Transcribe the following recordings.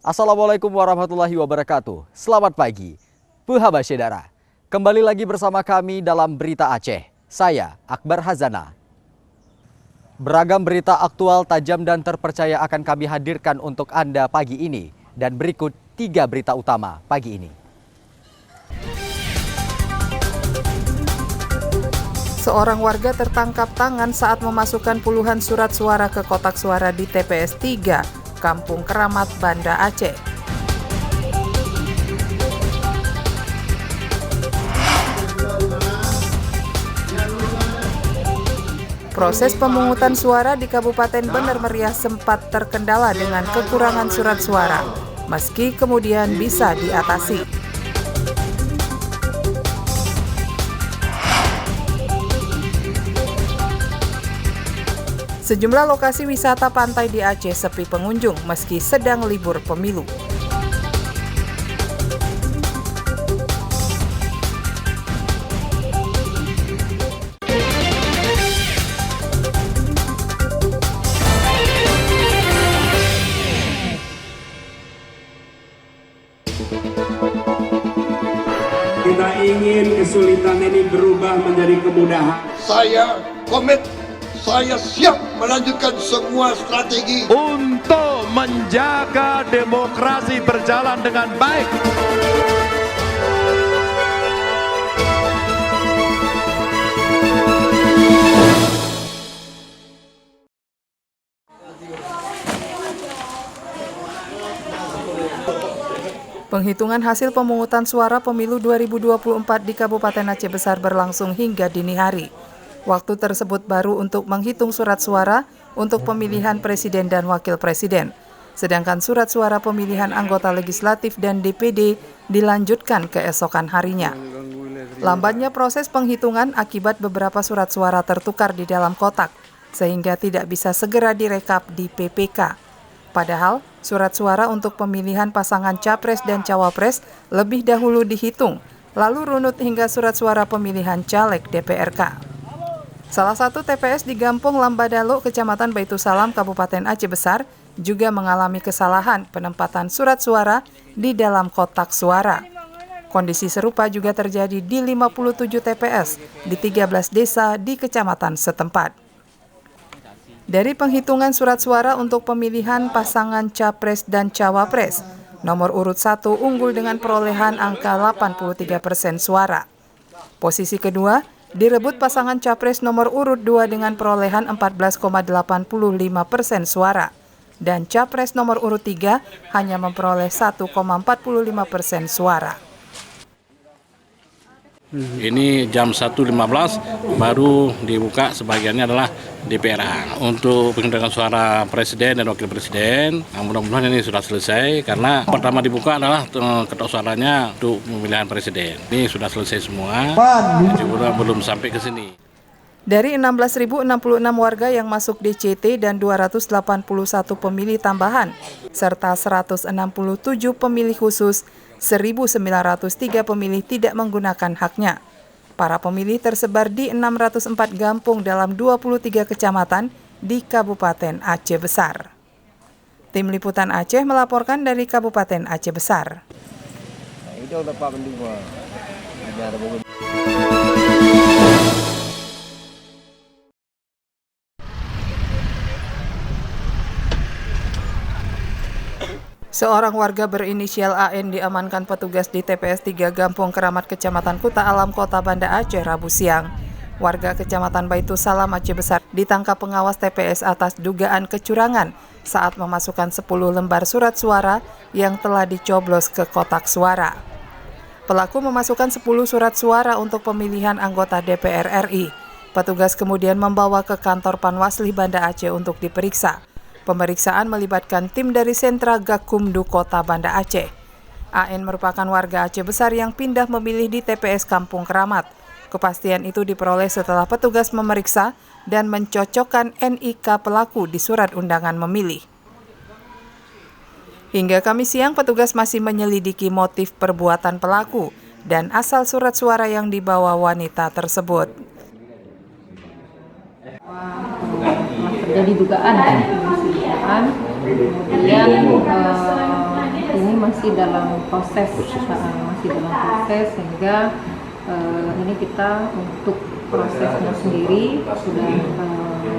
Assalamualaikum warahmatullahi wabarakatuh. Selamat pagi, Puhaba Syedara. Kembali lagi bersama kami dalam Berita Aceh. Saya Akbar Hazana. Beragam berita aktual, tajam dan terpercaya akan kami hadirkan untuk Anda pagi ini. Dan berikut 3 berita utama pagi ini. Seorang warga tertangkap tangan saat memasukkan puluhan surat suara ke kotak suara di TPS 3, Kampung Keramat, Banda Aceh. Proses pemungutan suara di Kabupaten Bener Meriah sempat terkendala dengan kekurangan surat suara, meski kemudian bisa diatasi. Sejumlah lokasi wisata pantai di Aceh sepi pengunjung meski sedang libur pemilu. Kita ingin kesulitan ini berubah menjadi kemudahan. Saya komit, saya siap melanjutkan semua strategi untuk menjaga demokrasi berjalan dengan baik. Penghitungan hasil pemungutan suara pemilu 2024 di Kabupaten Aceh Besar berlangsung hingga dini hari. Waktu tersebut baru untuk menghitung surat suara untuk pemilihan presiden dan wakil presiden. Sedangkan surat suara pemilihan anggota legislatif dan DPD dilanjutkan keesokan harinya. Lambatnya proses penghitungan akibat beberapa surat suara tertukar di dalam kotak, sehingga tidak bisa segera direkap di PPK. Padahal, surat suara untuk pemilihan pasangan capres dan cawapres lebih dahulu dihitung, lalu runut hingga surat suara pemilihan caleg DPRK. Salah satu TPS di Gampong Lambadalo, Kecamatan Baitusalam, Kabupaten Aceh Besar, juga mengalami kesalahan penempatan surat suara di dalam kotak suara. Kondisi serupa juga terjadi di 57 TPS di 13 desa di kecamatan setempat. Dari penghitungan surat suara untuk pemilihan pasangan capres dan cawapres, nomor urut 1 unggul dengan perolehan angka 83% suara. Posisi kedua direbut pasangan capres nomor urut 2 dengan perolehan 14,85% suara, dan capres nomor urut 3 hanya memperoleh 1,45% suara. Ini jam 1.15 baru dibuka, sebagiannya adalah DPRA. Untuk penghitungan suara presiden dan wakil presiden, mudah-mudahan ini sudah selesai karena pertama dibuka adalah ketok suaranya untuk pemilihan presiden. Ini sudah selesai semua, jadi belum sampai ke sini. Dari 16.066 warga yang masuk DCT dan 281 pemilih tambahan, serta 167 pemilih khusus, 1.903 pemilih tidak menggunakan haknya. Para pemilih tersebar di 604 kampung dalam 23 kecamatan di Kabupaten Aceh Besar. Tim Liputan Aceh melaporkan dari Kabupaten Aceh Besar. Seorang warga berinisial AN diamankan petugas di TPS 3 Gampong Keramat, Kecamatan Kuta Alam, Kota Banda Aceh, Rabu siang. Warga Kecamatan Baitusalam, Aceh Besar ditangkap pengawas TPS atas dugaan kecurangan saat memasukkan 10 lembar surat suara yang telah dicoblos ke kotak suara. Pelaku memasukkan 10 surat suara untuk pemilihan anggota DPR RI. Petugas kemudian membawa ke kantor Panwasli Banda Aceh untuk diperiksa. Pemeriksaan melibatkan tim dari Sentra Gakumdu Kota Banda Aceh. AN merupakan warga Aceh Besar yang pindah memilih di TPS Kampung Keramat. Kepastian itu diperoleh setelah petugas memeriksa dan mencocokkan NIK pelaku di surat undangan memilih. Hingga Kamis siang, petugas masih menyelidiki motif perbuatan pelaku dan asal surat suara yang dibawa wanita tersebut. Terjadi dugaan, kemudian ini masih dalam proses, sehingga ini kita untuk prosesnya sendiri sudah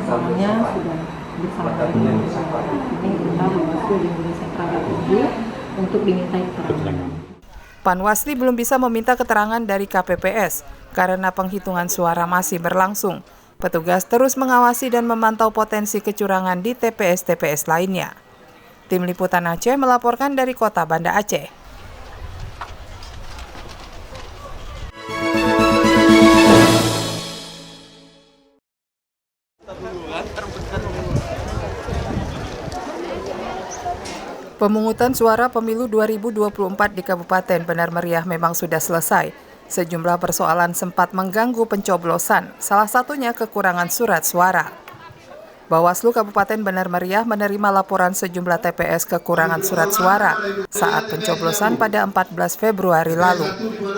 semuanya sudah bersama dengan ini kita Bawaslu di Indonesia Sentra tunggu untuk dimintai keterangan. Panwasli belum bisa meminta keterangan dari KPPS karena penghitungan suara masih berlangsung. Petugas terus mengawasi dan memantau potensi kecurangan di TPS-TPS lainnya. Tim Liputan Aceh melaporkan dari Kota Banda Aceh. Pemungutan suara pemilu 2024 di Kabupaten Benar Meriah memang sudah selesai. Sejumlah persoalan sempat mengganggu pencoblosan, salah satunya kekurangan surat suara. Bawaslu Kabupaten Benar Meriah menerima laporan sejumlah TPS kekurangan surat suara saat pencoblosan pada 14 Februari lalu.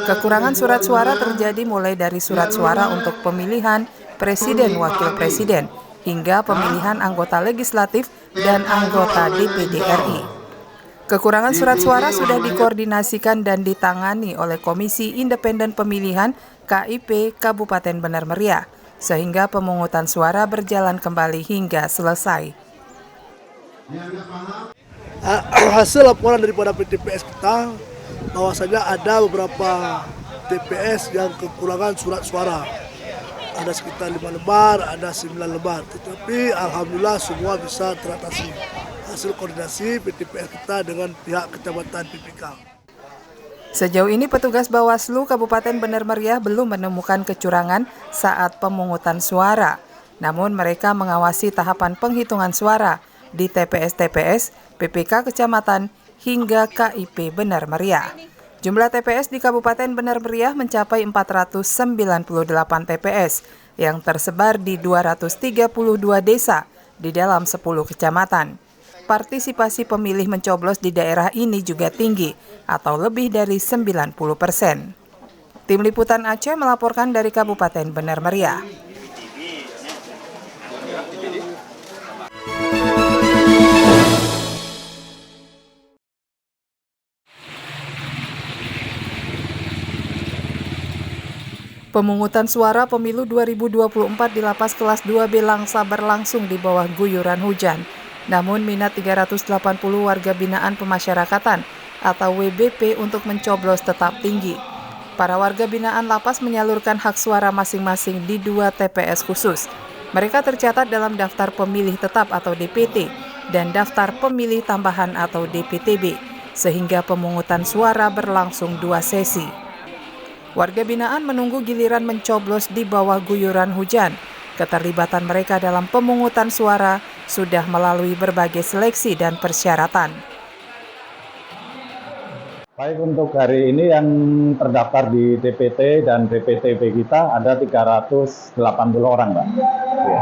Kekurangan surat suara terjadi mulai dari surat suara untuk pemilihan Presiden Wakil Presiden hingga pemilihan anggota legislatif dan anggota DPD RI. Kekurangan surat suara sudah dikoordinasikan dan ditangani oleh Komisi Independen Pemilihan KIP Kabupaten Benar Meriah, sehingga pemungutan suara berjalan kembali hingga selesai. Hasil laporan daripada TPS kita, bahwasanya ada beberapa TPS yang kekurangan surat suara. Ada sekitar 5 lembar, ada 9 lembar. Tetapi alhamdulillah semua bisa teratasi. Hasil koordinasi TPS kita dengan pihak Kecamatan PPK. Sejauh ini petugas Bawaslu Kabupaten Benar Meriah belum menemukan kecurangan saat pemungutan suara. Namun mereka mengawasi tahapan penghitungan suara di TPS-TPS, PPK Kecamatan hingga KIP Benar Meriah. Jumlah TPS di Kabupaten Benar Meriah mencapai 498 TPS yang tersebar di 232 desa di dalam 10 kecamatan. Partisipasi pemilih mencoblos di daerah ini juga tinggi atau lebih dari 90%. Tim Liputan Aceh melaporkan dari Kabupaten Benar Meriah. Pemungutan suara pemilu 2024 di Lapas Kelas 2B Langsa berlangsung di bawah guyuran hujan. Namun minat 380 warga binaan pemasyarakatan atau WBP untuk mencoblos tetap tinggi. Para warga binaan lapas menyalurkan hak suara masing-masing di 2 TPS khusus. Mereka tercatat dalam daftar pemilih tetap atau DPT dan daftar pemilih tambahan atau DPTB, sehingga pemungutan suara berlangsung 2 sesi. Warga binaan menunggu giliran mencoblos di bawah guyuran hujan. Keterlibatan mereka dalam pemungutan suara sudah melalui berbagai seleksi dan persyaratan. Baik, untuk hari ini yang terdaftar di DPT dan DPTB kita ada 380 orang, Mbak. Ya.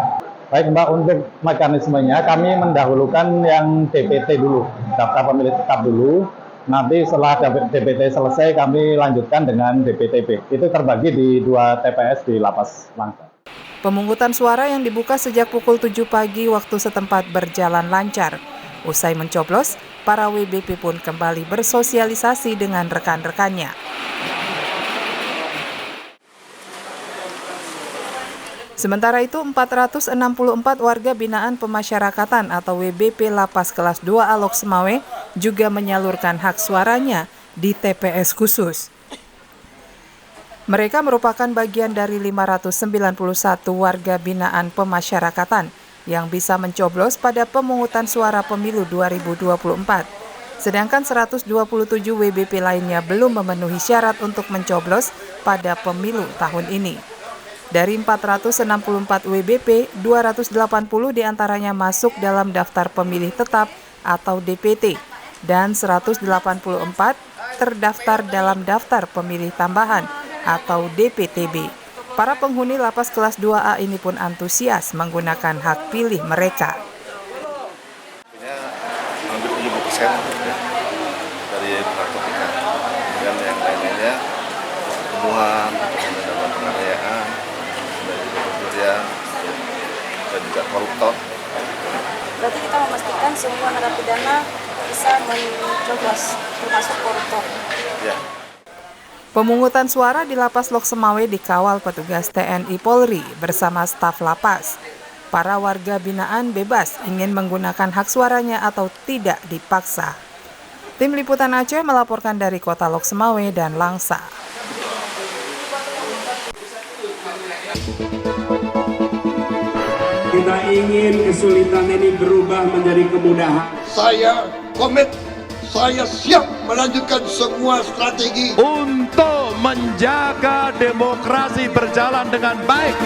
Baik, Mbak, untuk mekanismenya kami mendahulukan yang DPT dulu, daftar pemilih tetap dulu. Nanti setelah DPT selesai kami lanjutkan dengan DPTB. Itu terbagi di 2 TPS di Lapas Langsa. Pemungutan suara yang dibuka sejak pukul 7 pagi waktu setempat berjalan lancar. Usai mencoblos, para WBP pun kembali bersosialisasi dengan rekan-rekannya. Sementara itu, 464 warga binaan pemasyarakatan atau WBP Lapas Kelas 2 Alok Semawe juga menyalurkan hak suaranya di TPS khusus. Mereka merupakan bagian dari 591 warga binaan pemasyarakatan yang bisa mencoblos pada pemungutan suara pemilu 2024. Sedangkan 127 WBP lainnya belum memenuhi syarat untuk mencoblos pada pemilu tahun ini. Dari 464 WBP, 280 diantaranya masuk dalam daftar pemilih tetap atau DPT dan 184 terdaftar dalam daftar pemilih tambahan atau DPTB. Para penghuni Lapas Kelas 2A ini pun antusias menggunakan hak pilih mereka. Hampir 70% dari praktek dan yang lainnya pertemuan, dapat penganiayaan, dari pencurian, dan juga koruptor. Berarti kita memastikan semua narapidana bisa mencoblos termasuk koruptor. Ya. Pemungutan suara di Lapas Lok Semawe dikawal petugas TNI Polri bersama staf lapas. Para warga binaan bebas ingin menggunakan hak suaranya atau tidak dipaksa. Tim Liputan Aceh melaporkan dari Kota Lok Semawe dan Langsa. Kita ingin kesulitan ini berubah menjadi kemudahan. Saya komit, saya siap melanjutkan semua strategi untuk menjaga demokrasi berjalan dengan baik.